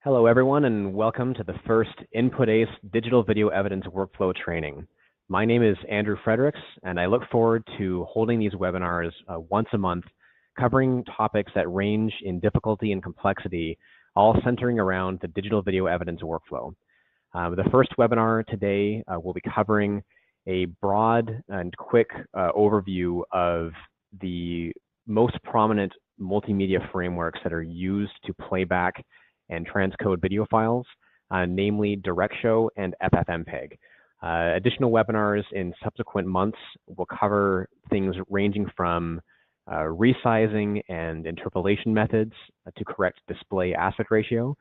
Hello, everyone, and welcome to the first iNPUT-ACE digital video evidence workflow training. My name is Andrew Fredericks, and I look forward to holding these webinars once a month, covering topics that range in difficulty and complexity, all centering around the digital video evidence workflow. The first webinar today will be covering a broad and quick overview of the most prominent multimedia frameworks that are used to playback and transcode video files, namely DirectShow and FFmpeg. Additional webinars in subsequent months will cover things ranging from resizing and interpolation methods to correct display aspect ratio,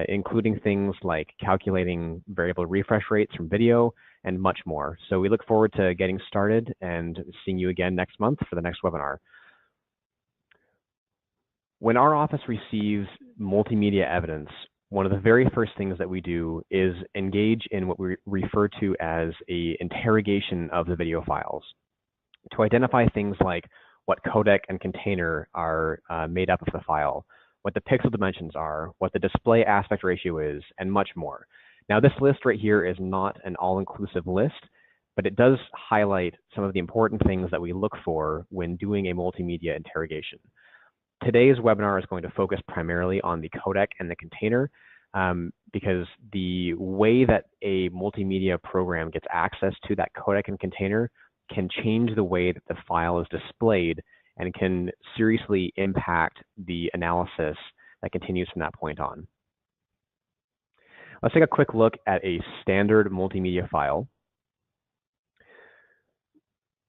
including things like calculating variable refresh rates from video and much more. So we look forward to getting started and seeing you again next month for the next webinar. When our office receives multimedia evidence, one of the very first things that we do is engage in what we refer to as an interrogation of the video files to identify things like what codec and container are made up of the file, what the pixel dimensions are, what the display aspect ratio is, and much more. Now, this list right here is not an all-inclusive list, but it does highlight some of the important things that we look for when doing a multimedia interrogation. Today's webinar is going to focus primarily on the codec and the container because the way that a multimedia program gets access to that codec and container can change the way that the file is displayed and can seriously impact the analysis that continues from that point on. Let's take a quick look at a standard multimedia file,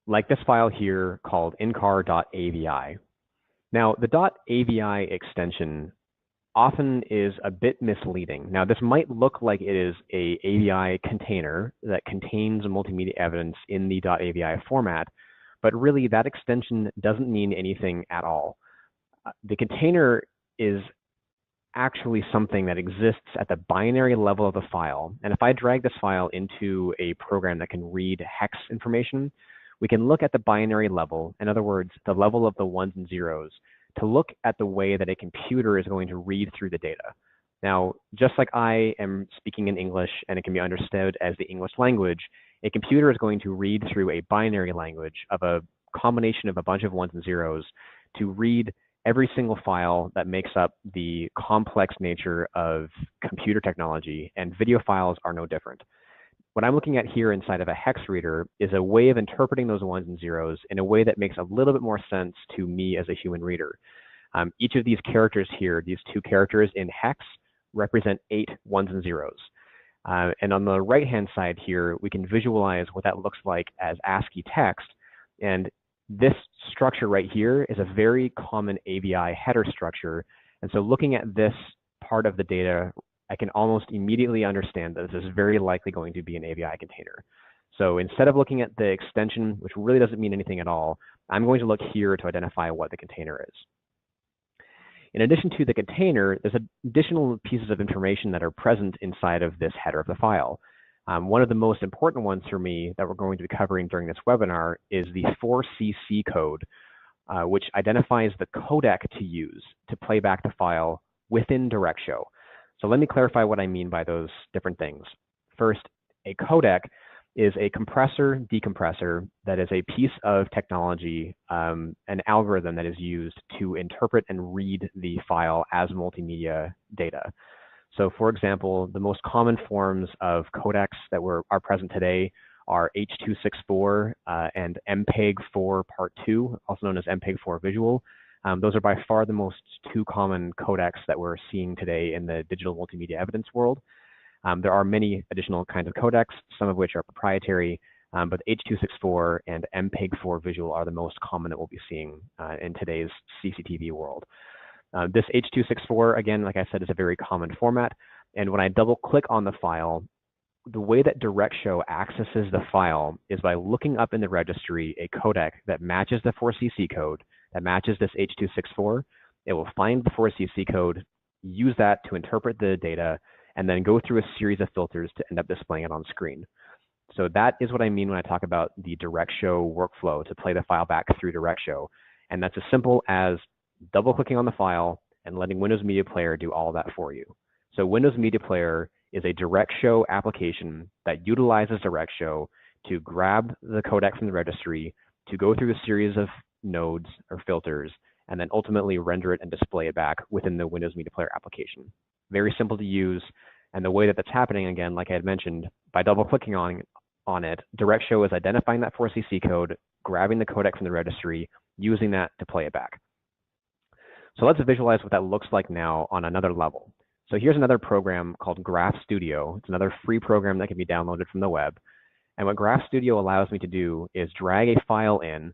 like this file here called incar.avi. Now, the .avi extension often is a bit misleading. Now, this might look like it is a AVI container that contains multimedia evidence in the .avi format, but really that extension doesn't mean anything at all. The container is actually something that exists at the binary level of the file. And if I drag this file into a program that can read hex information, we can look at the binary level, in other words, the level of the ones and zeros, to look at the way that a computer is going to read through the data. Now, just like I am speaking in English and it can be understood as the English language, a computer is going to read through a binary language of a combination of a bunch of ones and zeros to read every single file that makes up the complex nature of computer technology, and video files are no different. What I'm looking at here inside of a hex reader is a way of interpreting those ones and zeros in a way that makes a little bit more sense to me as a human reader. Each of these characters here, these two characters in hex, represent 8 ones and zeros. And on the right-hand side here, we can visualize what that looks like as ASCII text. And this structure right here is a very common AVI header structure. And so looking at this part of the data, I can almost immediately understand that this is very likely going to be an AVI container. So instead of looking at the extension, which really doesn't mean anything at all, I'm going to look here to identify what the container is. In addition to the container, there's additional pieces of information that are present inside of this header of the file. One of the most important ones for me that we're going to be covering during this webinar is the 4cc code, which identifies the codec to use to play back the file within DirectShow. So let me clarify what I mean by those different things. First, a codec is a compressor-decompressor that is a piece of technology, an algorithm that is used to interpret and read the file as multimedia data. So for example, the most common forms of codecs that are present today are H.264 and MPEG-4 Part 2, also known as MPEG-4 Visual. Those are by far the most two common codecs that we're seeing today in the digital multimedia evidence world. There are many additional kinds of codecs, some of which are proprietary, but H.264 and MPEG-4 Visual are the most common that we'll be seeing in today's CCTV world. This H.264, again, like I said, is a very common format. And when I double click on the file, the way that DirectShow accesses the file is by looking up in the registry a codec that matches the 4cc code, that matches this H.264. It will find the 4cc code, use that to interpret the data, and then go through a series of filters to end up displaying it on screen. So that is what I mean when I talk about the DirectShow workflow to play the file back through DirectShow. And that's as simple as double clicking on the file and letting Windows Media Player do all that for you. So Windows Media Player is a DirectShow application that utilizes DirectShow to grab the codec from the registry, to go through a series of nodes or filters, and then ultimately render it and display it back within the Windows Media Player application. Very simple to use, and the way that that's happening, again, like I had mentioned, by double-clicking on it, DirectShow is identifying that 4CC code, grabbing the codec from the registry, using that to play it back. So let's visualize what that looks like now on another level. So here's another program called Graph Studio. It's another free program that can be downloaded from the web. And what Graph Studio allows me to do is drag a file in,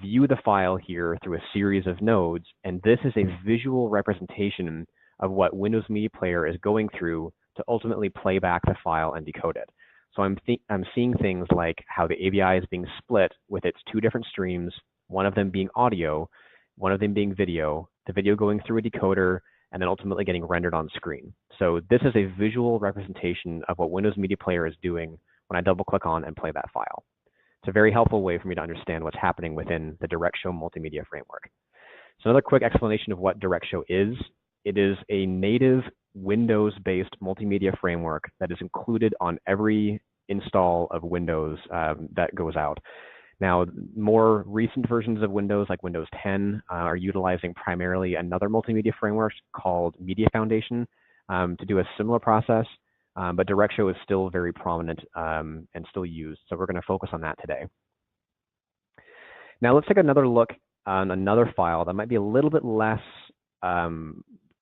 view the file here through a series of nodes, and this is a visual representation of what Windows Media Player is going through to ultimately play back the file and decode it. So I'm seeing things like how the AVI is being split with its two different streams, one of them being audio, one of them being video, the video going through a decoder, and then ultimately getting rendered on screen. So this is a visual representation of what Windows Media Player is doing when I double click on and play that file. It's a very helpful way for me to understand what's happening within the DirectShow multimedia framework. So another quick explanation of what DirectShow is. It is a native Windows-based multimedia framework that is included on every install of Windows that goes out. Now, more recent versions of Windows, like Windows 10, are utilizing primarily another multimedia framework called Media Foundation to do a similar process, but DirectShow is still very prominent and still used, so we're going to focus on that today. Now, let's take another look on another file that might be a little bit less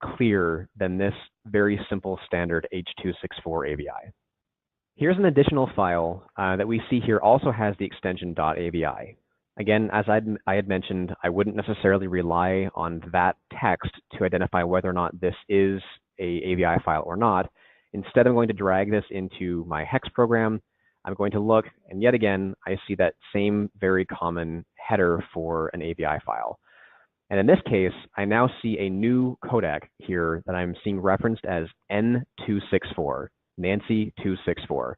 clear than this very simple standard H.264 AVI. Here's an additional file that we see here also has the extension .avi. Again, as I had mentioned, I wouldn't necessarily rely on that text to identify whether or not this is a AVI file or not. Instead, I'm going to drag this into my hex program. I'm going to look, and yet again, I see that same very common header for an AVI file. And in this case, I now see a new codec here that I'm seeing referenced as N264, Nancy 264.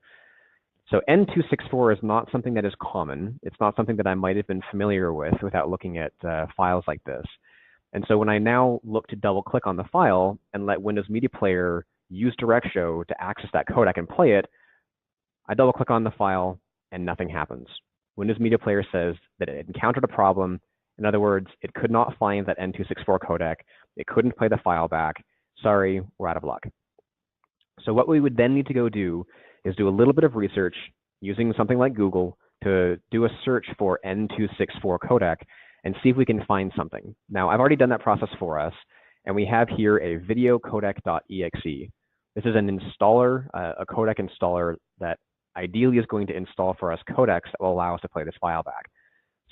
So N264 is not something that is common. It's not something that I might have been familiar with without looking at files like this. And so when I now look to double click on the file and let Windows Media Player use DirectShow to access that codec and play it, I double click on the file and nothing happens. Windows Media Player says that it encountered a problem. In other words, it could not find that N264 codec. It couldn't play the file back. Sorry, we're out of luck. So what we would then need to go do is do a little bit of research using something like Google to do a search for N264 codec and see if we can find something. Now, I've already done that process for us, and we have here a video codec.exe. This is an installer, a codec installer that ideally is going to install for us codecs that will allow us to play this file back.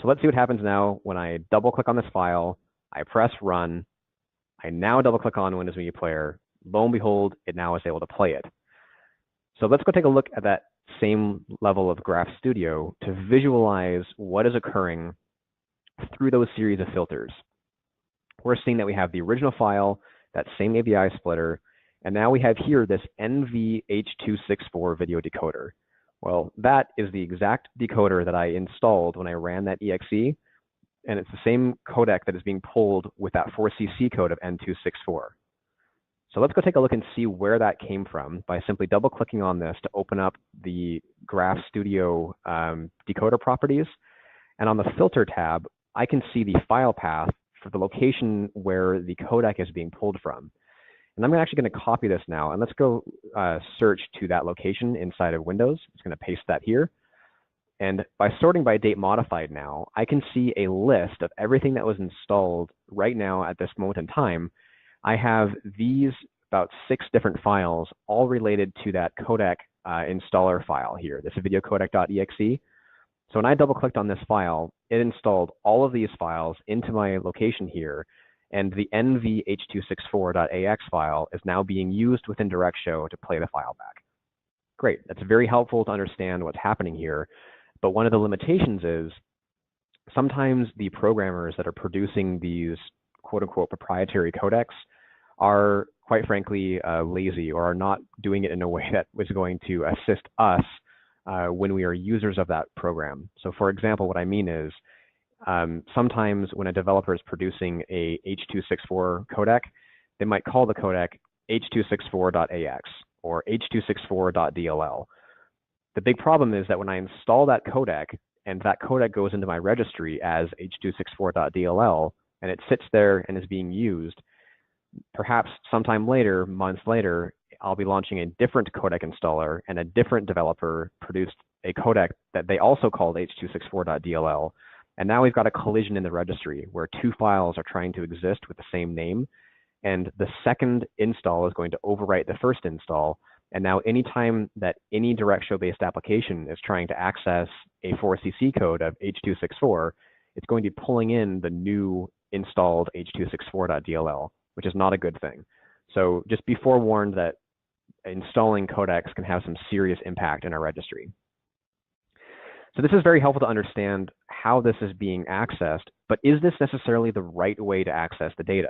So let's see what happens now when I double click on this file, I press run, I now double click on Windows Media Player, lo and behold, it now is able to play it. So let's go take a look at that same level of Graph Studio to visualize what is occurring through those series of filters. We're seeing that we have the original file, that same AVI splitter, and now we have here this NVH264 video decoder. Well, that is the exact decoder that I installed when I ran that exe, and it's the same codec that is being pulled with that 4CC code of N264. So let's go take a look and see where that came from by simply double clicking on this to open up the Graph Studio decoder properties. And on the filter tab, I can see the file path for the location where the codec is being pulled from. And I'm actually going to copy this now, and let's go search to that location inside of Windows. I'm just going to paste that here. And by sorting by date modified now, I can see a list of everything that was installed right now at this moment in time. I have these about 6 different files, all related to that codec installer file here, this video codec.exe. So when I double clicked on this file, it installed all of these files into my location here, and the nvh264.ax file is now being used within DirectShow to play the file back. Great, that's very helpful to understand what's happening here, but one of the limitations is sometimes the programmers that are producing these quote-unquote proprietary codecs are, quite frankly, lazy or are not doing it in a way that was going to assist us when we are users of that program. So for example, what I mean is sometimes when a developer is producing a H.264 codec, they might call the codec h.264.ax or h.264.dll. The big problem is that when I install that codec and that codec goes into my registry as h.264.dll and it sits there and is being used, perhaps sometime later, months later, I'll be launching a different codec installer and a different developer produced a codec that they also called h.264.dll. And now we've got a collision in the registry where two files are trying to exist with the same name. And the second install is going to overwrite the first install. And now anytime that any DirectShow-based application is trying to access a 4CC code of h.264, it's going to be pulling in the new installed h.264.dll, which is not a good thing. So just be forewarned that installing codecs can have some serious impact in our registry. So this is very helpful to understand how this is being accessed, but is this necessarily the right way to access the data?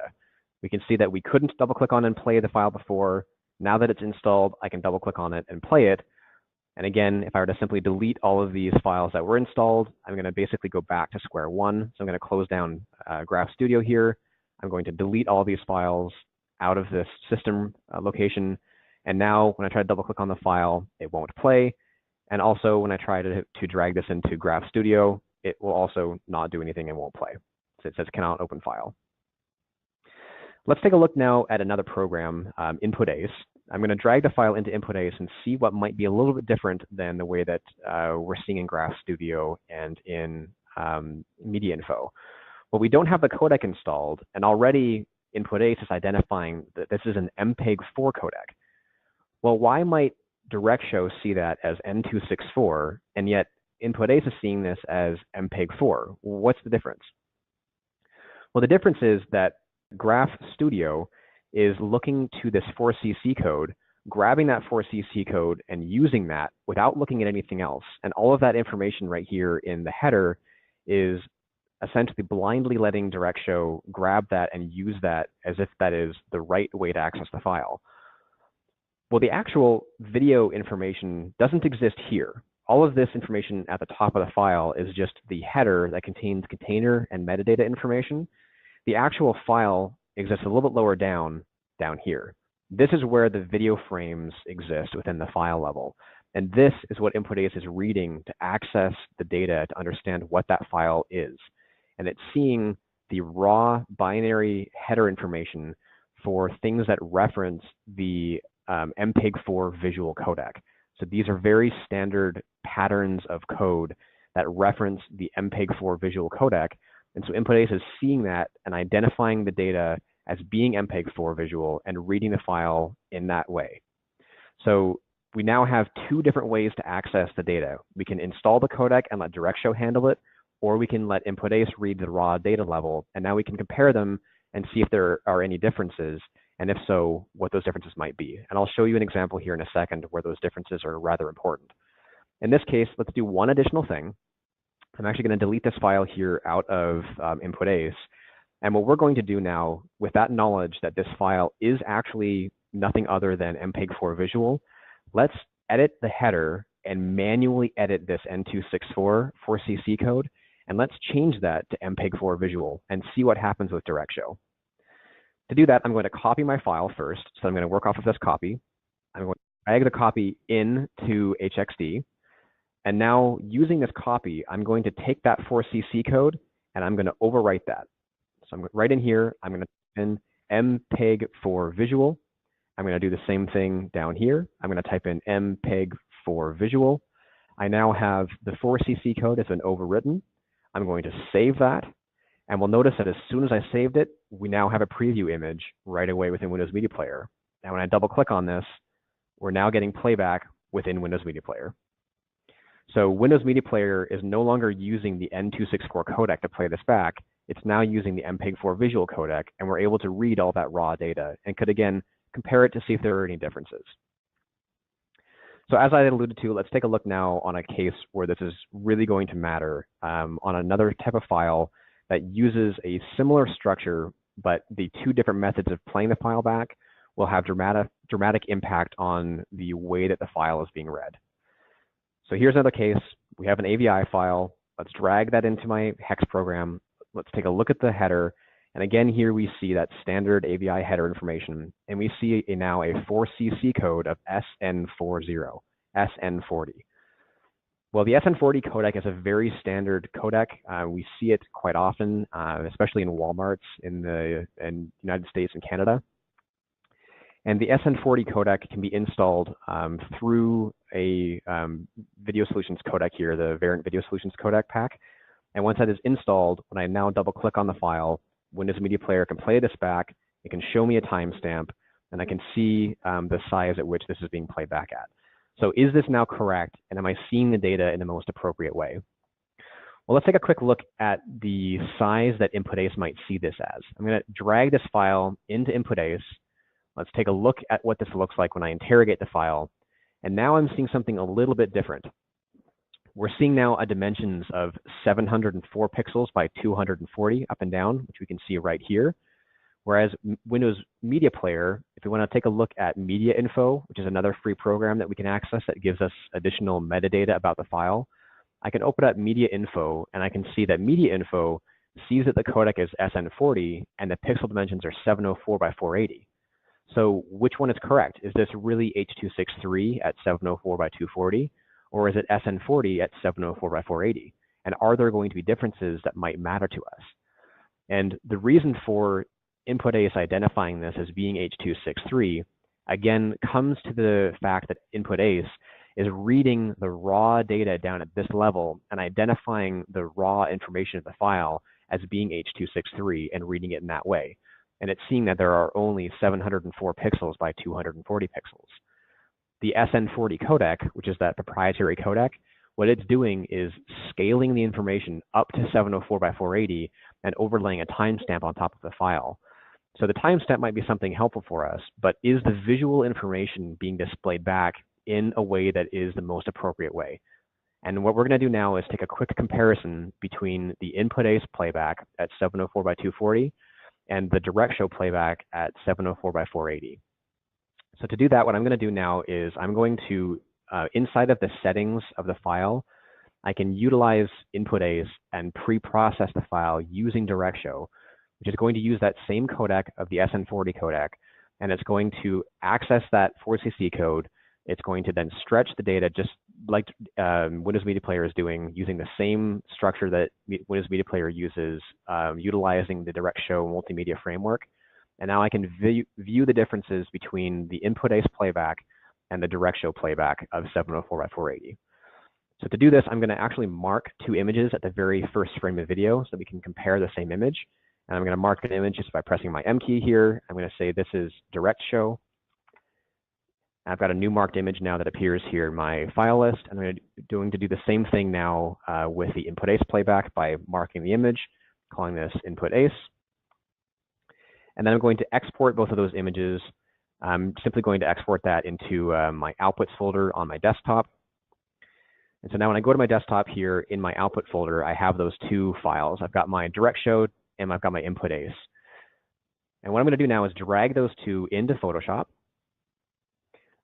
We can see that we couldn't double click on and play the file before. Now that it's installed, I can double click on it and play it. And again, if I were to simply delete all of these files that were installed, I'm going to basically go back to square one. So I'm going to close down Graph Studio here. I'm going to delete all of these files out of this system location. And now when I try to double click on the file, it won't play. And also when I try to drag this into Graph Studio, it will also not do anything and won't play. So it says cannot open file. Let's take a look now at another program, iNPUT-ACE. I'm going to drag the file into iNPUT-ACE and see what might be a little bit different than the way that we're seeing in Graph Studio and in Media Info. Well, we don't have the codec installed, and already iNPUT-ACE is identifying that this is an MPEG-4 codec. Well, why might DirectShow see that as N264, and yet iNPUT-ACE is seeing this as MPEG-4? What's the difference? Well, the difference is that Graph Studio is looking to this 4CC code, grabbing that 4CC code and using that without looking at anything else. And all of that information right here in the header is essentially blindly letting DirectShow grab that and use that as if that is the right way to access the file. Well, the actual video information doesn't exist here. All of this information at the top of the file is just the header that contains container and metadata information. The actual file exists a little bit lower down here. This is where the video frames exist within the file level. And this is what iNPUT-ACE is reading to access the data to understand what that file is. And it's seeing the raw binary header information for things that reference the MPEG-4 visual codec. So these are very standard patterns of code that reference the MPEG-4 visual codec. And so iNPUT-ACE is seeing that and identifying the data as being MPEG-4 visual and reading the file in that way. So we now have two different ways to access the data. We can install the codec and let DirectShow handle it, or we can let iNPUT-ACE read the raw data level, and now we can compare them and see if there are any differences, and if so, what those differences might be. And I'll show you an example here in a second where those differences are rather important. In this case, let's do one additional thing. I'm actually going to delete this file here out of iNPUT-ACE. And what we're going to do now, with that knowledge that this file is actually nothing other than MPEG-4 visual, let's edit the header and manually edit this N264 4CC code, and let's change that to MPEG-4 visual and see what happens with DirectShow. To do that, I'm going to copy my file first. So I'm going to work off of this copy. I'm going to drag the copy into HXD. And now using this copy, I'm going to take that 4CC code and I'm going to overwrite that. So I'm right in here, I'm going to type in MPEG-4 visual. I'm going to do the same thing down here. I'm going to type in MPEG-4 visual. I now have the 4CC code has been overwritten. I'm going to save that. And we'll notice that as soon as I saved it, we now have a preview image right away within Windows Media Player. Now when I double click on this, we're now getting playback within Windows Media Player. So Windows Media Player is no longer using the N264 codec to play this back. It's now using the MPEG-4 visual codec, and we're able to read all that raw data and could, again, compare it to see if there are any differences. So as I alluded to, let's take a look now on a case where this is really going to matter on another type of file that uses a similar structure, but the two different methods of playing the file back will have dramatic impact on the way that the file is being read. So here's another case. We have an AVI file. Let's drag that into my hex program. Let's take a look at the header. And again, here we see that standard AVI header information, and we see now a 4cc code of SN40, SN40. Well, the SN40 codec is a very standard codec. We see it quite often, especially in Walmarts in the United States and Canada. And the SN40 codec can be installed through a Video Solutions codec here, the Variant Video Solutions codec pack. And once that is installed, when I now double click on the file, Windows Media Player can play this back. It can show me a timestamp, and I can see the size at which this is being played back at. So is this now correct, and am I seeing the data in the most appropriate way? Well, let's take a quick look at the size that INPUT-ACE might see this as. I'm going to drag this file into INPUT-ACE. Let's take a look at what this looks like when I interrogate the file. And now I'm seeing something a little bit different. We're seeing now a dimensions of 704 pixels by 240 up and down, which we can see right here. Whereas Windows Media Player, if we want to take a look at Media Info, which is another free program that we can access that gives us additional metadata about the file, I can open up Media Info, and I can see that Media Info sees that the codec is SN40 and the pixel dimensions are 704 by 480. So which one is correct? Is this really H.263 at 704 by 240, or is it SN40 at 704 by 480? And are there going to be differences that might matter to us? And the reason for INPUT-ACE identifying this as being H.263, again, comes to the fact that INPUT-ACE is reading the raw data down at this level and identifying the raw information of the file as being H.263 and reading it in that way. And it's seeing that there are only 704 pixels by 240 pixels. The SN40 codec, which is that proprietary codec, what it's doing is scaling the information up to 704 by 480 and overlaying a timestamp on top of the file. So the timestamp might be something helpful for us, but is the visual information being displayed back in a way that is the most appropriate way? And what we're going to do now is take a quick comparison between the INPUT-ACE playback at 704 by 240 and the DirectShow playback at 704 by 480. So to do that, what I'm going to do now is I'm going to, inside of the settings of the file, I can utilize INPUT-ACE and pre-process the file using DirectShow, which is going to use that same codec of the SN40 codec, and it's going to access that 4cc code. It's going to then stretch the data just like Windows Media Player is doing, using the same structure that Windows Media Player uses, utilizing the DirectShow multimedia framework. And now I can view the differences between the INPUT-ACE playback and the DirectShow playback of 704 by 480. So to do this, I'm going to actually mark two images at the very first frame of video so that we can compare the same image. And I'm going to mark an image just by pressing my M key here. I'm going to say this is DirectShow. I've got a new marked image now that appears here in my file list. I'm going to do the same thing now with the INPUT-ACE playback by marking the image, calling this INPUT-ACE. And then I'm going to export both of those images. I'm simply going to export that into my outputs folder on my desktop. And so now when I go to my desktop here in my output folder, I have those two files. I've got my DirectShow and I've got my INPUT-ACE. And what I'm going to do now is drag those two into Photoshop.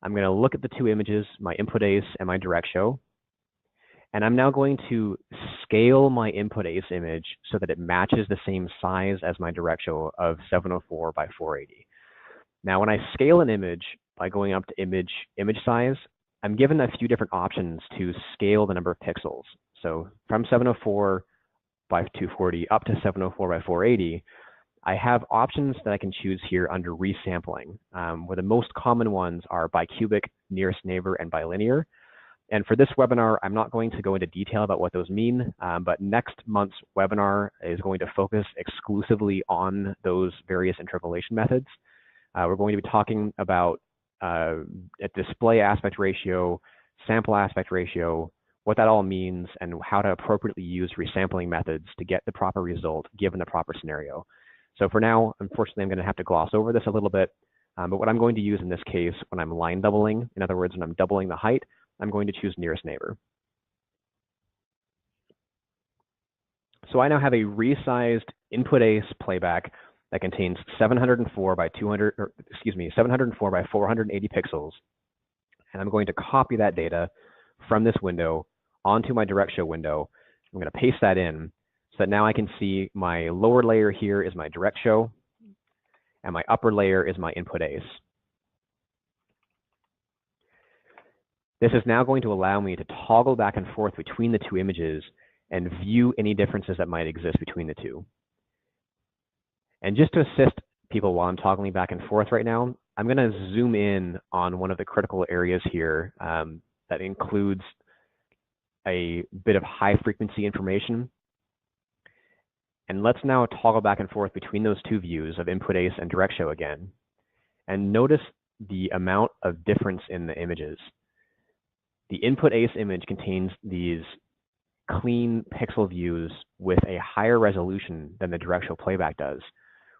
I'm going to look at the two images, my INPUT-ACE and my DirectShow. And I'm now going to scale my INPUT-ACE image so that it matches the same size as my DirectShow of 704 by 480. Now, when I scale an image by going up to image size, I'm given a few different options to scale the number of pixels. So from 704 by 240 up to 704 by 480, I have options that I can choose here under resampling, where the most common ones are bicubic, nearest neighbor, and bilinear. And for this webinar, I'm not going to go into detail about what those mean, but next month's webinar is going to focus exclusively on those various interpolation methods. We're going to be talking about a display aspect ratio, sample aspect ratio, what that all means, and how to appropriately use resampling methods to get the proper result given the proper scenario. So for now, unfortunately, I'm going to have to gloss over this a little bit, but what I'm going to use in this case when I'm line doubling, in other words, when I'm doubling the height, I'm going to choose nearest neighbor. So I now have a resized INPUT-ACE playback that contains 704 by 704 by 480 pixels. And I'm going to copy that data from this window onto my DirectShow window. I'm going to paste that in so that now I can see my lower layer here is my DirectShow, and my upper layer is my iNPUT-ACE. This is now going to allow me to toggle back and forth between the two images and view any differences that might exist between the two. And just to assist people while I'm toggling back and forth right now, I'm going to zoom in on one of the critical areas here that includes a bit of high frequency information. And let's now toggle back and forth between those two views of iNPUT-ACE and DirectShow again. And notice the amount of difference in the images. The iNPUT-ACE image contains these clean pixel views with a higher resolution than the DirectShow playback does,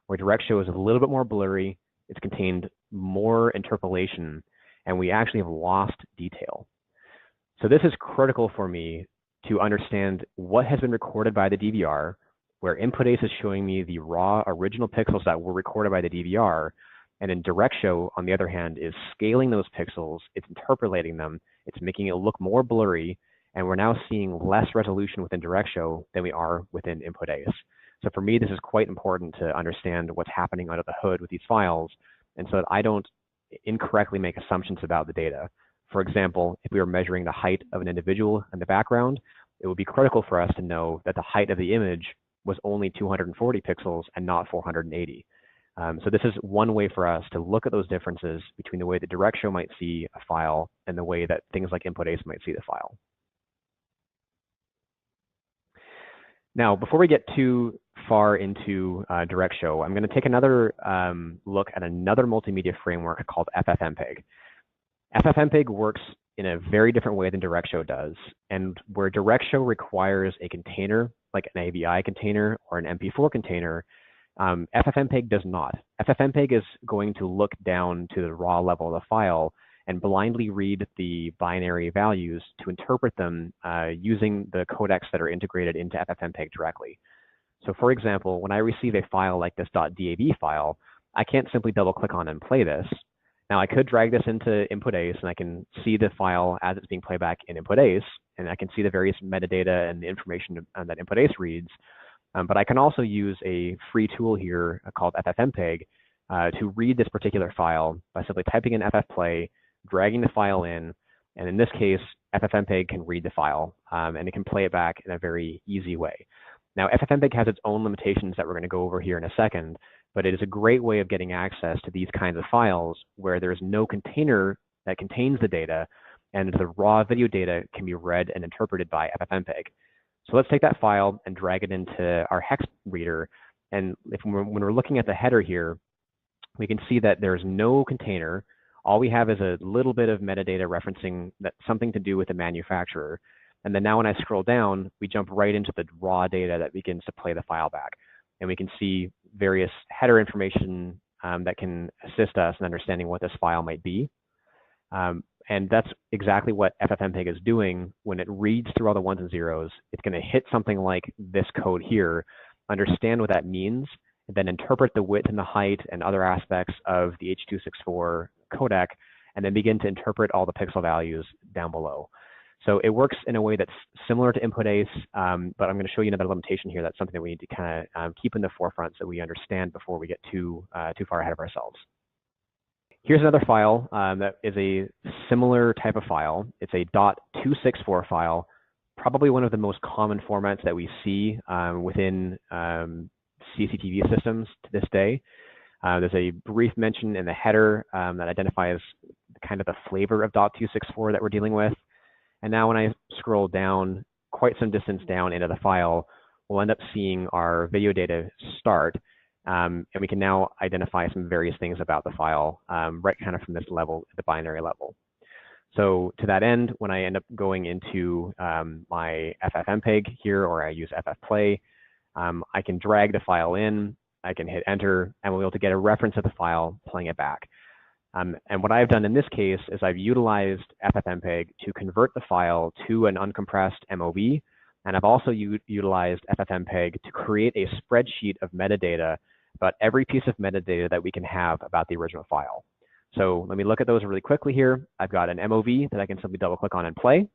where DirectShow is a little bit more blurry, it's contained more interpolation, and we actually have lost detail. So this is critical for me to understand what has been recorded by the DVR, where iNPUT-ACE is showing me the raw original pixels that were recorded by the DVR, and in DirectShow, on the other hand, is scaling those pixels, it's interpolating them, it's making it look more blurry, and we're now seeing less resolution within DirectShow than we are within iNPUT-ACE. So for me, this is quite important to understand what's happening under the hood with these files, and so that I don't incorrectly make assumptions about the data. For example, if we were measuring the height of an individual in the background, it would be critical for us to know that the height of the image was only 240 pixels and not 480. So this is one way for us to look at those differences between the way that DirectShow might see a file and the way that things like iNPUT-ACE might see the file. Now, before we get too far into DirectShow, I'm going to take another look at another multimedia framework called FFmpeg. FFmpeg works in a very different way than DirectShow does, and where DirectShow requires a container, like an AVI container or an MP4 container, FFmpeg does not. FFmpeg is going to look down to the raw level of the file and blindly read the binary values to interpret them using the codecs that are integrated into FFmpeg directly. So for example, when I receive a file like this .dav file, I can't simply double click on and play this. Now I could drag this into iNPUT-ACE and I can see the file as it's being played back in iNPUT-ACE, and I can see the various metadata and the information that iNPUT-ACE reads. But I can also use a free tool here called FFmpeg to read this particular file by simply typing in ffplay, dragging the file in, and in this case, FFmpeg can read the file and it can play it back in a very easy way. Now, FFmpeg has its own limitations that we're going to go over here in a second, but it is a great way of getting access to these kinds of files where there's no container that contains the data, and the raw video data can be read and interpreted by FFmpeg. So let's take that file and drag it into our hex reader, and when we're looking at the header here, we can see that there's no container. All we have is a little bit of metadata referencing that something to do with the manufacturer. And then now when I scroll down, we jump right into the raw data that begins to play the file back. And we can see various header information that can assist us in understanding what this file might be. And that's exactly what FFmpeg is doing. When it reads through all the ones and zeros, it's going to hit something like this code here, understand what that means, and then interpret the width and the height and other aspects of the H.264 codec, and then begin to interpret all the pixel values down below. So it works in a way that's similar to iNPUT-ACE, but I'm going to show you another limitation here. That's something that we need to kind of keep in the forefront so we understand before we get too far ahead of ourselves. Here's another file that is a similar type of file. It's a .264 file, probably one of the most common formats that we see within CCTV systems to this day. There's a brief mention in the header that identifies kind of the flavor of .264 that we're dealing with. And now when I scroll down quite some distance down into the file, we'll end up seeing our video data start. And we can now identify some various things about the file right kind of from this level, the binary level. So to that end, when I end up going into my FFmpeg here, or I use FFplay, I can drag the file in, I can hit enter, and we'll be able to get a reference of the file playing it back. And what I've done in this case is I've utilized FFmpeg to convert the file to an uncompressed MOV, and I've also utilized FFmpeg to create a spreadsheet of metadata about every piece of metadata that we can have about the original file. So let me look at those really quickly here. I've got an MOV that I can simply double click on and play.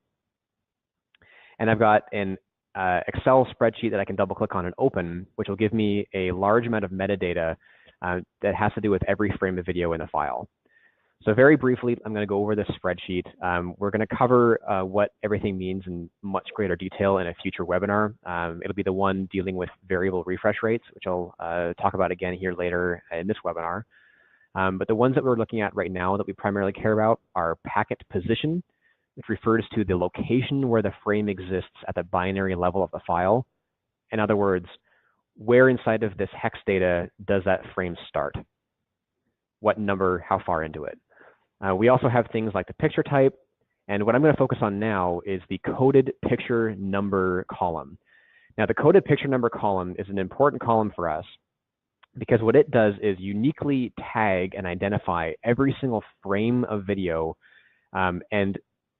And I've got an Excel spreadsheet that I can double click on and open, which will give me a large amount of metadata that has to do with every frame of video in the file. So very briefly, I'm going to go over this spreadsheet. We're going to cover what everything means in much greater detail in a future webinar. It'll be the one dealing with variable refresh rates, which I'll talk about again here later in this webinar. But the ones that we're looking at right now that we primarily care about are packet position, which refers to the location where the frame exists at the binary level of the file. In other words, where inside of this hex data does that frame start? What number, how far into it? We also have things like the picture type, and what I'm going to focus on now is the coded picture number column. Now, the coded picture number column is an important column for us because what it does is uniquely tag and identify every single frame of video, and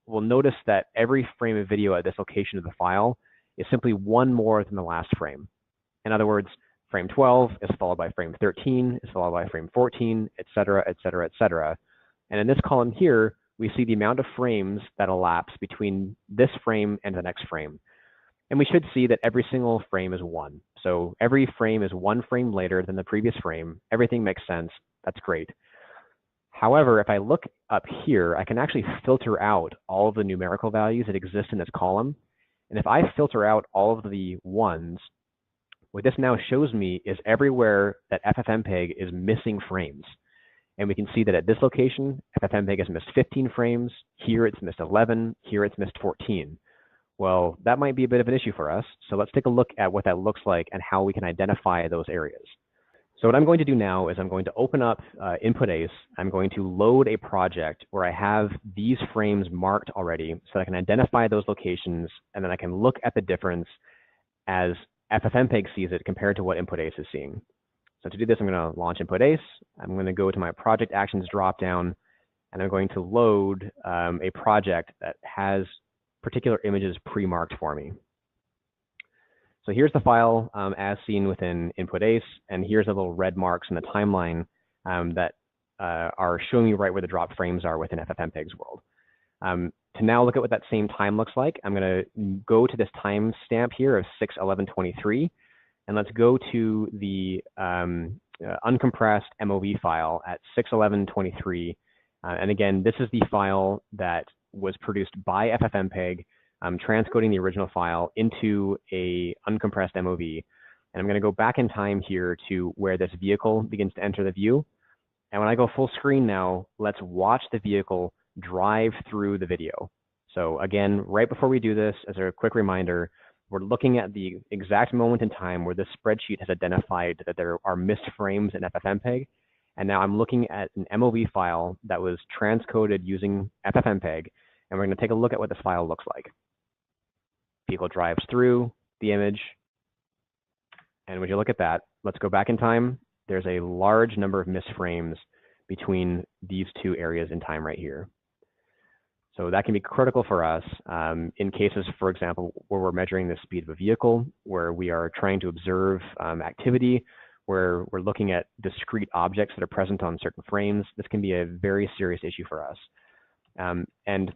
we'll notice that every frame of video at this location of the file is simply one more than the last frame. In other words, frame 12 is followed by frame 13, is followed by frame 14, et cetera, et cetera, et cetera. And in this column here, we see the amount of frames that elapse between this frame and the next frame. And we should see that every single frame is one. So every frame is one frame later than the previous frame. Everything makes sense. That's great. However, if I look up here, I can actually filter out all of the numerical values that exist in this column. And if I filter out all of the ones, what this now shows me is everywhere that FFmpeg is missing frames. And we can see that at this location, FFmpeg has missed 15 frames. Here it's missed 11. Here it's missed 14. Well, that might be a bit of an issue for us. So let's take a look at what that looks like and how we can identify those areas. So what I'm going to do now is I'm going to open up iNPUT-ACE. I'm going to load a project where I have these frames marked already so that I can identify those locations, and then I can look at the difference as FFmpeg sees it compared to what iNPUT-ACE is seeing. So to do this, I'm going to launch iNPUT-ACE. I'm going to go to my project actions dropdown, and I'm going to load a project that has particular images pre-marked for me. So here's the file as seen within iNPUT-ACE, and here's the little red marks in the timeline that are showing me right where the dropped frames are within FFmpeg's world. To now look at what that same time looks like, I'm going to go to this timestamp here of 6/11/23, and let's go to the uncompressed MOV file at 6/11/23. And again, this is the file that was produced by FFmpeg, transcoding the original file into a uncompressed MOV. And I'm going to go back in time here to where this vehicle begins to enter the view. And when I go full screen now, let's watch the vehicle drive through the video. So again, right before we do this, as a quick reminder, we're looking at the exact moment in time where this spreadsheet has identified that there are missed frames in FFmpeg. And now I'm looking at an MOV file that was transcoded using FFmpeg, and we're going to take a look at what this file looks like. Vehicle drives through the image, and when you look at that, let's go back in time. There's a large number of missed frames between these two areas in time right here. So that can be critical for us in cases, for example, where we're measuring the speed of a vehicle, where we are trying to observe activity, where we're looking at discrete objects that are present on certain frames. This can be a very serious issue for us. And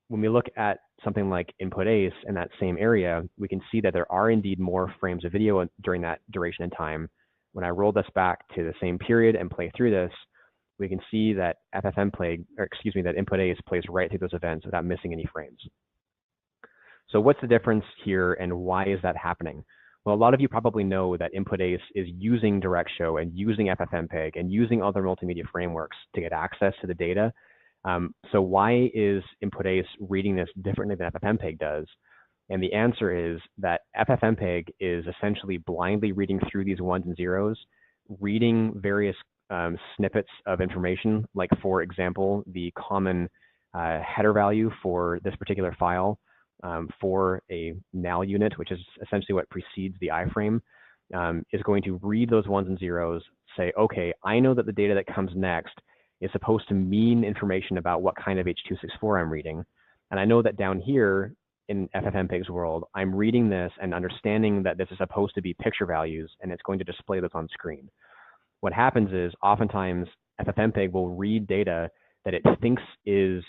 when we look at something like iNPUT-ACE in that same area, we can see that there are indeed more frames of video during that duration in time. When I roll this back to the same period and play through this, we can see that that iNPUT-ACE plays right through those events without missing any frames. So what's the difference here, and why is that happening? Well, a lot of you probably know that iNPUT-ACE is using DirectShow and using FFmpeg and using other multimedia frameworks to get access to the data. So why is iNPUT-ACE reading this differently than FFmpeg does? And the answer is that FFmpeg is essentially blindly reading through these ones and zeros, reading various snippets of information, like, for example, the common header value for this particular file for a null unit, which is essentially what precedes the iframe, is going to read those ones and zeros, say, okay, I know that the data that comes next is supposed to mean information about what kind of H.264 I'm reading. And I know that down here in FFmpeg's world, I'm reading this and understanding that this is supposed to be picture values, and it's going to display those on screen. What happens is oftentimes FFmpeg will read data that it thinks is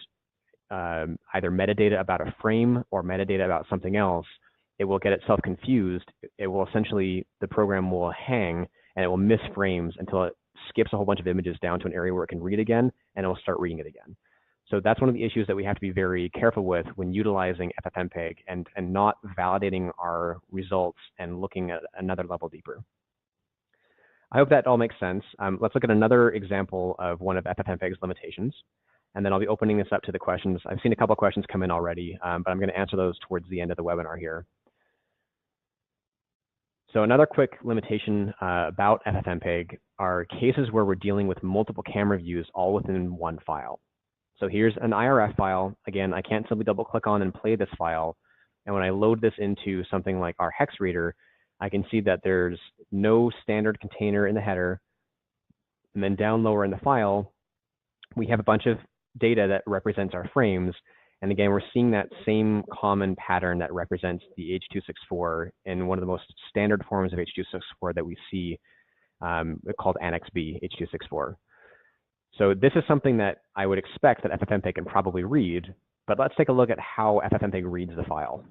either metadata about a frame or metadata about something else, it will get itself confused. It will essentially, the program will hang and it will miss frames until it skips a whole bunch of images down to an area where it can read again, and it will start reading it again. So that's one of the issues that we have to be very careful with when utilizing FFmpeg and not validating our results and looking at another level deeper. I hope that all makes sense. Let's look at another example of one of FFmpeg's limitations, and then I'll be opening this up to the questions. I've seen a couple of questions come in already, but I'm going to answer those towards the end of the webinar here. So another quick limitation about FFmpeg are cases where we're dealing with multiple camera views all within one file. So here's an IRF file. Again, I can't simply double click on and play this file. And when I load this into something like our hex reader, I can see that there's no standard container in the header. And then down lower in the file, we have a bunch of data that represents our frames. And again, we're seeing that same common pattern that represents the H.264 in one of the most standard forms of H.264 that we see called Annex B, H.264. So this is something that I would expect that FFmpeg can probably read, but let's take a look at how FFmpeg reads the file.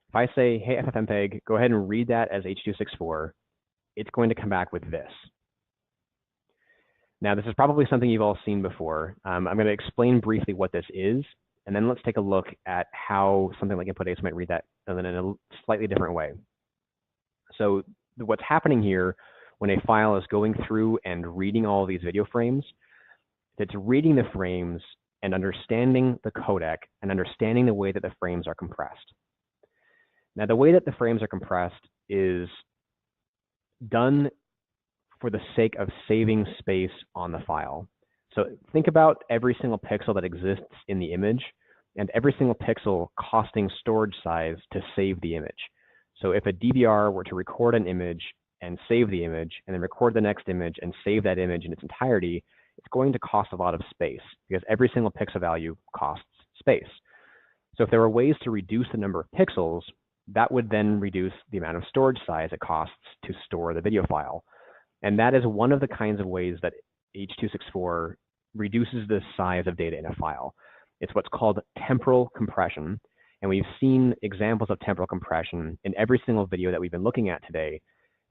If I say, hey, FFmpeg, go ahead and read that as H.264, it's going to come back with this. Now, this is probably something you've all seen before. I'm going to explain briefly what this is, and then let's take a look at how something like iNPUT-ACE might read that in a slightly different way. So what's happening here when a file is going through and reading all of these video frames, it's reading the frames and understanding the codec and understanding the way that the frames are compressed. Now, the way that the frames are compressed is done for the sake of saving space on the file. So think about every single pixel that exists in the image and every single pixel costing storage size to save the image. So if a DVR were to record an image and save the image, and then record the next image and save that image in its entirety, it's going to cost a lot of space because every single pixel value costs space. So if there were ways to reduce the number of pixels, that would then reduce the amount of storage size it costs to store the video file. And that is one of the kinds of ways that H.264 reduces the size of data in a file. It's what's called temporal compression. And we've seen examples of temporal compression in every single video that we've been looking at today.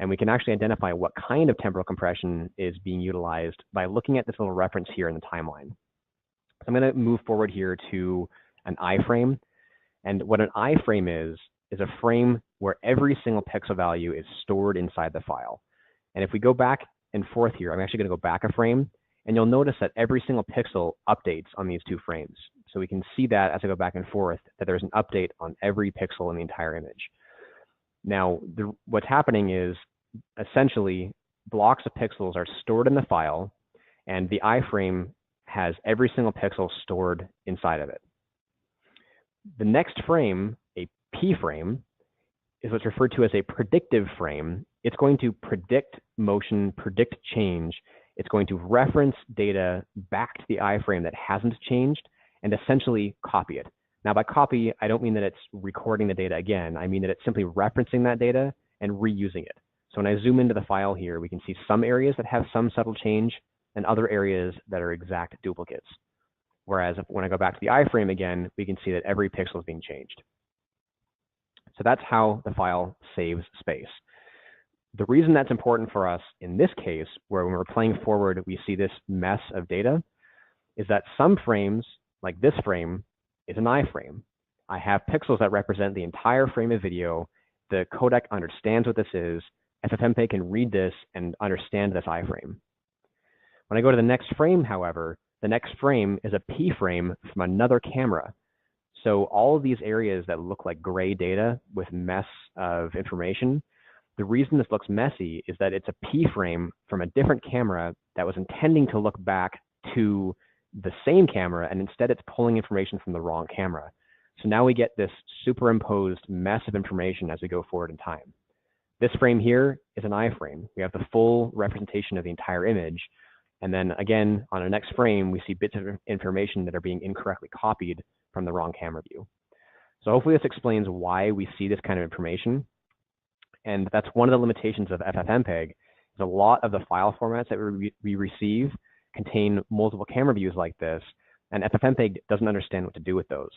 And we can actually identify what kind of temporal compression is being utilized by looking at this little reference here in the timeline. So I'm going to move forward here to an iframe. And what an iframe is a frame where every single pixel value is stored inside the file. And if we go back and forth here, I'm actually going to go back a frame, and you'll notice that every single pixel updates on these two frames. So we can see that as I go back and forth, that there's an update on every pixel in the entire image. Now, what's happening is essentially blocks of pixels are stored in the file, and the iframe has every single pixel stored inside of it. The next frame, a P frame, is what's referred to as a predictive frame. It's going to predict motion, predict change. It's going to reference data back to the iframe that hasn't changed and essentially copy it. Now, by copy, I don't mean that it's recording the data again. I mean that it's simply referencing that data and reusing it. So when I zoom into the file here, we can see some areas that have some subtle change and other areas that are exact duplicates. Whereas when I go back to the iframe again, we can see that every pixel is being changed. So that's how the file saves space. The reason that's important for us in this case, where when we're playing forward, we see this mess of data, is that some frames, like this frame, is an iframe. I have pixels that represent the entire frame of video. The codec understands what this is. FFmpeg can read this and understand this iframe. When I go to the next frame, however, the next frame is a P frame from another camera. So all of these areas that look like gray data with mess of information, the reason this looks messy is that it's a P frame from a different camera that was intending to look back to the same camera, and instead it's pulling information from the wrong camera. So now we get this superimposed mess of information as we go forward in time. This frame here is an iframe. We have the full representation of the entire image. And then again, on our next frame, we see bits of information that are being incorrectly copied from the wrong camera view. So hopefully this explains why we see this kind of information. And that's one of the limitations of FFmpeg, is a lot of the file formats that we receive contain multiple camera views like this, and FFmpeg doesn't understand what to do with those.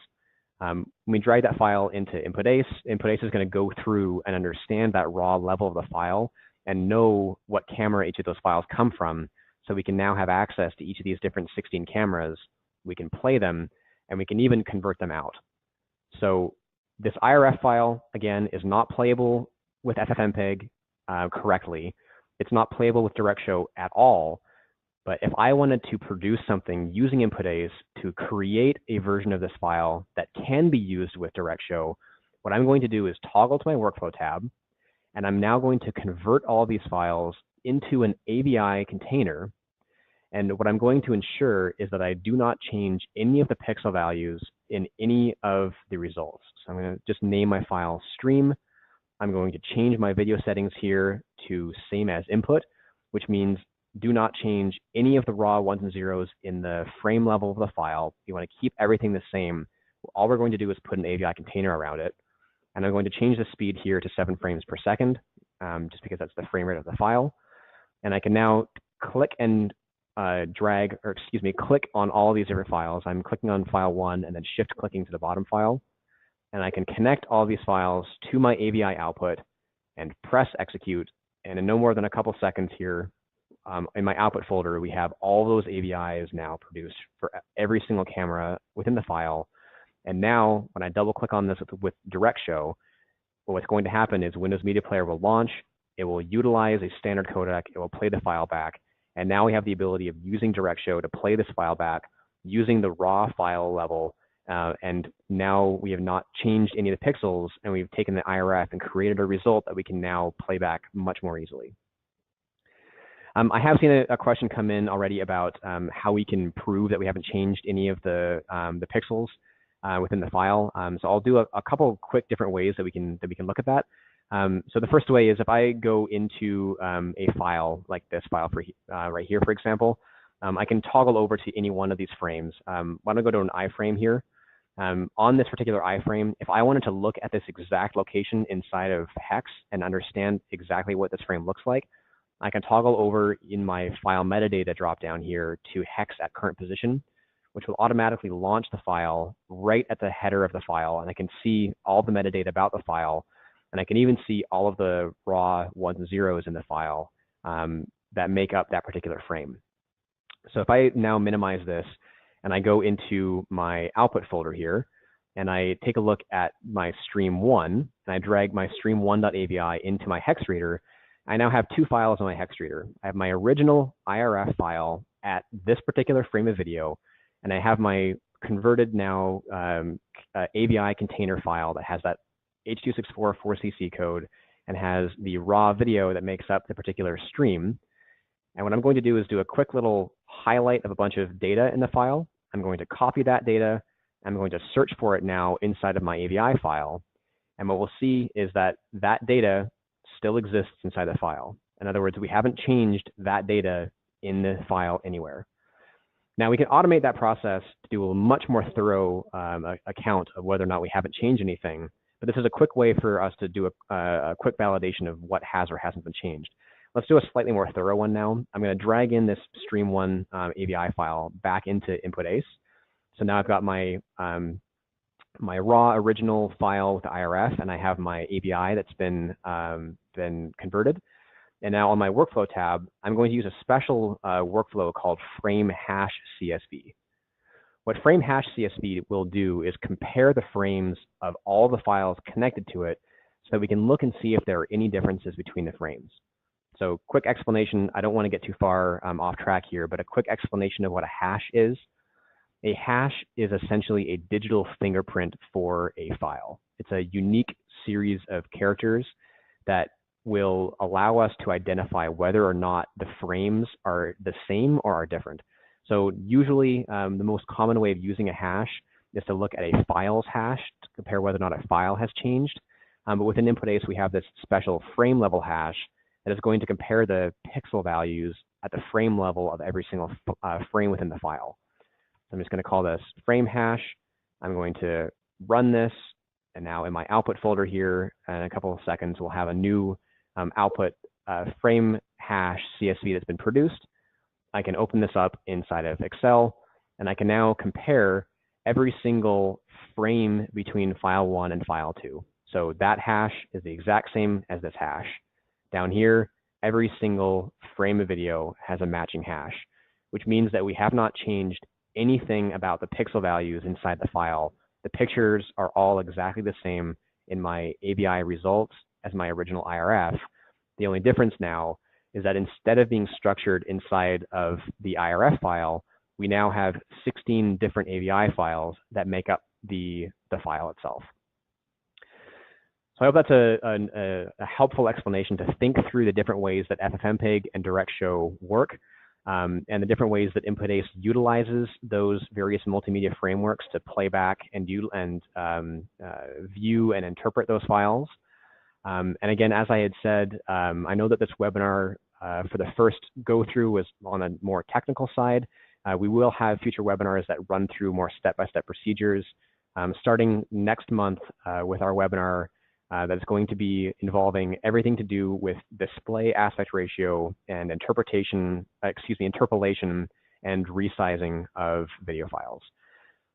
When we drag that file into INPUT-ACE, INPUT-ACE is going to go through and understand that raw level of the file and know what camera each of those files come from. So we can now have access to each of these different 16 cameras. We can play them, and we can even convert them out. So this IRF file, again, is not playable with FFmpeg correctly. It's not playable with DirectShow at all. But if I wanted to produce something using INPUT-ACE to create a version of this file that can be used with DirectShow, what I'm going to do is toggle to my workflow tab, and I'm now going to convert all of these files into an AVI container. And what I'm going to ensure is that I do not change any of the pixel values in any of the results. So I'm going to just name my file stream. I'm going to change my video settings here to same as input, which means do not change any of the raw ones and zeros in the frame level of the file. You want to keep everything the same. All we're going to do is put an AVI container around it. And I'm going to change the speed here to 7 frames per second, just because that's the frame rate of the file. And I can now click and click on all of these different files. I'm clicking on file 1 and then shift clicking to the bottom file. And I can connect all of these files to my AVI output and press execute. And in no more than a couple seconds here, in my output folder, we have all those AVIs now produced for every single camera within the file. And now when I double click on this with DirectShow, what's going to happen is Windows Media Player will launch, it will utilize a standard codec, it will play the file back. And now we have the ability of using DirectShow to play this file back using the raw file level. And now we have not changed any of the pixels, and we've taken the IRF and created a result that we can now play back much more easily. I have seen a question come in already about how we can prove that we haven't changed any of the pixels within the file. So I'll do a couple quick different ways that we can look at that. So the first way is if I go into a file like this file for right here, for example, I can toggle over to any one of these frames. Why don't I go to an iframe here? On this particular iframe, if I wanted to look at this exact location inside of hex and understand exactly what this frame looks like, I can toggle over in my file metadata dropdown here to hex at current position, which will automatically launch the file right at the header of the file. And I can see all the metadata about the file. And I can even see all of the raw ones and zeros in the file that make up that particular frame. So if I now minimize this and I go into my output folder here, and I take a look at my stream1, and I drag my stream1.avi into my hex reader, I now have two files on my hex reader. I have my original IRF file at this particular frame of video, and I have my converted now AVI container file that has that H.264 4cc code and has the raw video that makes up the particular stream. And what I'm going to do is do a quick little highlight of a bunch of data in the file. I'm going to copy that data. I'm going to search for it now inside of my AVI file. And what we'll see is that that data still exists inside the file. In other words, we haven't changed that data in the file anywhere. Now we can automate that process to do a much more thorough account of whether or not we haven't changed anything. But this is a quick way for us to do a quick validation of what has or hasn't been changed. Let's do a slightly more thorough one now. I'm going to drag in this stream1 AVI file back into INPUT-ACE. So now I've got my my raw original file with the IRF, and I have my AVI that's been converted. And now on my workflow tab, I'm going to use a special workflow called frame hash CSV. What frame hash CSV will do is compare the frames of all the files connected to it so that we can look and see if there are any differences between the frames. So quick explanation, I don't want to get too far off track here, but a quick explanation of what a hash is. A hash is essentially a digital fingerprint for a file. It's a unique series of characters that will allow us to identify whether or not the frames are the same or are different. So usually the most common way of using a hash is to look at a file's hash to compare whether or not a file has changed. But within INPUT-ACE, we have this special frame level hash that is going to compare the pixel values at the frame level of every single frame within the file. So I'm just going to call this frame hash. I'm going to run this. And now in my output folder here, in a couple of seconds, we'll have a new output frame hash CSV that's been produced. I can open this up inside of Excel, and I can now compare every single frame between file 1 and file 2. So that hash is the exact same as this hash. Down here, every single frame of video has a matching hash, which means that we have not changed anything about the pixel values inside the file. The pictures are all exactly the same in my AVI results as my original IRF. The only difference now is that instead of being structured inside of the IRF file, we now have 16 different AVI files that make up the file itself. So I hope that's a helpful explanation to think through the different ways that FFmpeg and DirectShow work, and the different ways that INPUT-ACE utilizes those various multimedia frameworks to play back and view and interpret those files. And again, as I had said, I know that this webinar for the first go-through was on a more technical side. We will have future webinars that run through more step-by-step procedures, starting next month with our webinar that's going to be involving everything to do with display aspect ratio and interpolation and resizing of video files.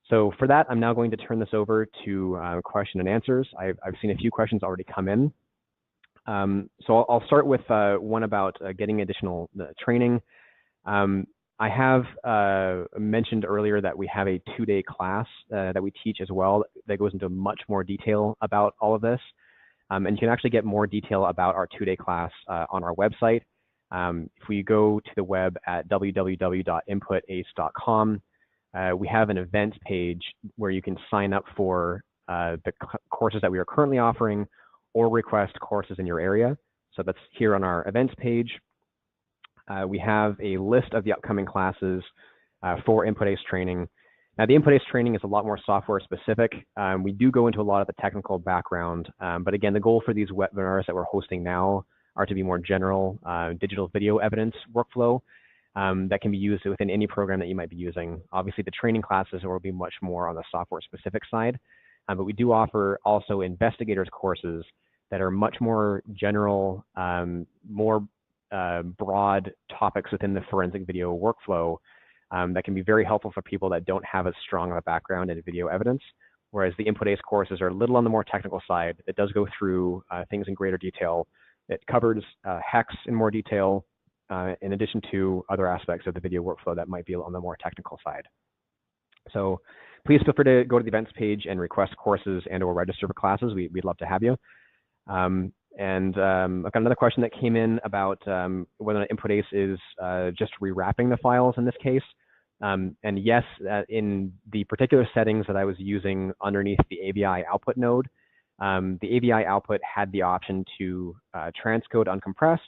So for that, I'm now going to turn this over to question and answers. I've seen a few questions already come in. So I'll start with one about getting additional training. I have mentioned earlier that we have a 2-day class that we teach as well that goes into much more detail about all of this. And you can actually get more detail about our 2-day class on our website. If we go to the web at www.inputace.com, we have an events page where you can sign up for the courses that we are currently offering or request courses in your area. So that's here on our events page. We have a list of the upcoming classes for INPUT-ACE training. Now, the INPUT-ACE training is a lot more software specific. We do go into a lot of the technical background, but again, the goal for these webinars that we're hosting now are to be more general digital video evidence workflow that can be used within any program that you might be using. Obviously, the training classes will be much more on the software specific side, but we do offer also investigators courses that are much more general, more broad topics within the forensic video workflow that can be very helpful for people that don't have as strong of a background in video evidence, whereas the INPUT-ACE courses are a little on the more technical side. It does go through things in greater detail. It covers hex in more detail, in addition to other aspects of the video workflow that might be on the more technical side. So please feel free to go to the events page and request courses and or register for classes. We'd love to have you. I've got another question that came in about whether INPUT-ACE is just rewrapping the files in this case. And yes, in the particular settings that I was using underneath the AVI output node, the AVI output had the option to transcode uncompressed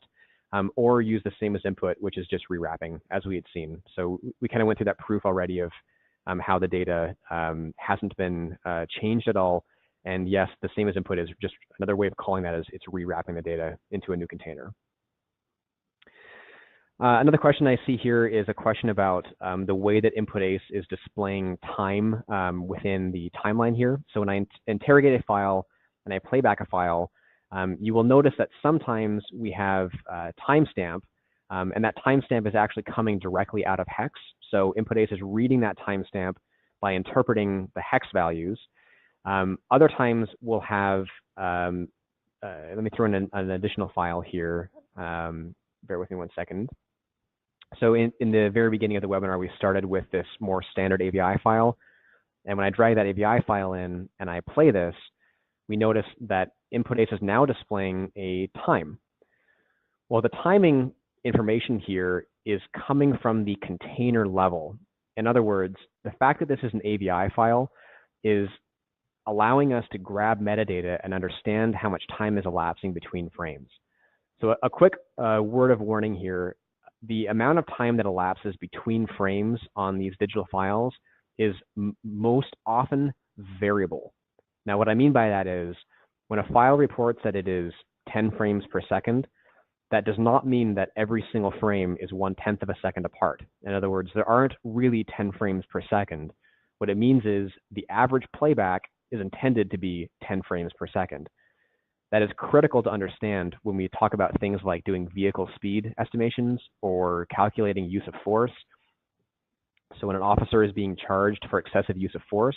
or use the same as input, which is just rewrapping, as we had seen. So we kind of went through that proof already of how the data hasn't been changed at all. And yes, the same as input is just another way of calling that is it's rewrapping the data into a new container. Another question I see here is a question about the way that INPUT-ACE is displaying time within the timeline here. So when I interrogate a file and I play back a file, you will notice that sometimes we have timestamp, and that timestamp is actually coming directly out of hex. So INPUT-ACE is reading that timestamp by interpreting the hex values. Other times we'll have, let me throw in an additional file here. Bear with me one second. So in the very beginning of the webinar, we started with this more standard AVI file. And when I drag that AVI file in and I play this, we notice that INPUT-ACE is now displaying a time. Well, the timing information here is coming from the container level. In other words, the fact that this is an AVI file is allowing us to grab metadata and understand how much time is elapsing between frames. So a quick word of warning here. The amount of time that elapses between frames on these digital files is most often variable. Now, what I mean by that is when a file reports that it is 10 frames per second, that does not mean that every single frame is 1/10 of a second apart. In other words, there aren't really 10 frames per second. What it means is the average playback is intended to be 10 frames per second. That is critical to understand when we talk about things like doing vehicle speed estimations or calculating use of force. So when an officer is being charged for excessive use of force,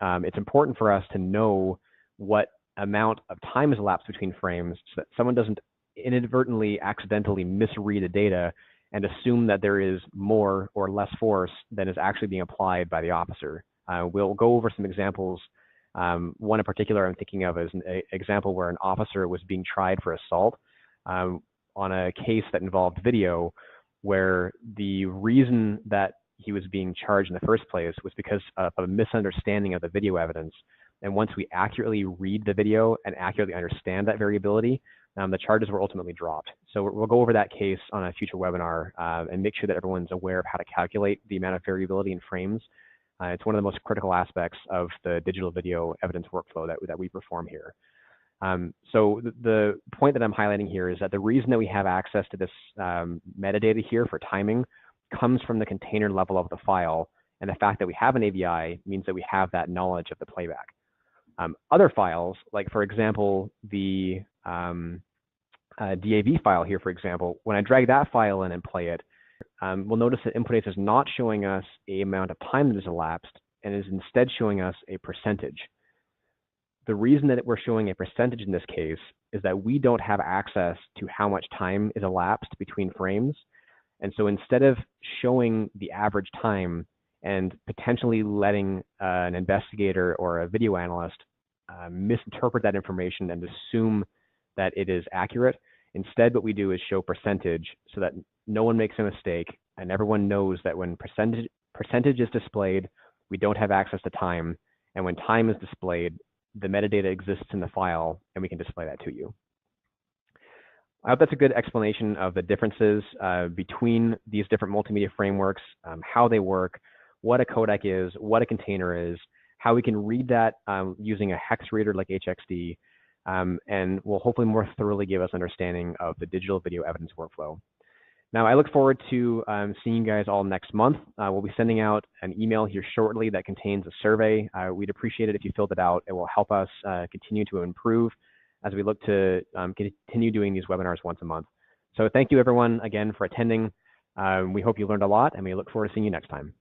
it's important for us to know what amount of time has elapsed between frames so that someone doesn't inadvertently, accidentally misread the data and assume that there is more or less force than is actually being applied by the officer. We'll go over some examples. One in particular I'm thinking of is an example where an officer was being tried for assault on a case that involved video, where the reason that he was being charged in the first place was because of a misunderstanding of the video evidence. And once we accurately read the video and accurately understand that variability, the charges were ultimately dropped. So we'll go over that case on a future webinar and make sure that everyone's aware of how to calculate the amount of variability in frames. It's one of the most critical aspects of the digital video evidence workflow that we perform here. So the point that I'm highlighting here is that the reason that we have access to this metadata here for timing comes from the container level of the file, and the fact that we have an AVI means that we have that knowledge of the playback. Other files, like for example, the DAV file here, for example, when I drag that file in and play it, we'll notice that INPUT-ACE is not showing us the amount of time that has elapsed and is instead showing us a percentage. The reason that we're showing a percentage in this case is that we don't have access to how much time is elapsed between frames. And so instead of showing the average time and potentially letting an investigator or a video analyst misinterpret that information and assume that it is accurate, instead what we do is show percentage so that no one makes a mistake and everyone knows that when percentage is displayed, we don't have access to time, and when time is displayed, the metadata exists in the file and we can display that to you. I hope that's a good explanation of the differences between these different multimedia frameworks, how they work, what a codec is, what a container is, how we can read that using a hex reader like HXD, and will hopefully more thoroughly give us understanding of the digital video evidence workflow. Now, I look forward to seeing you guys all next month. We'll be sending out an email here shortly that contains a survey. We'd appreciate it if you filled it out. It will help us continue to improve as we look to continue doing these webinars once a month. So thank you everyone again for attending. We hope you learned a lot and we look forward to seeing you next time.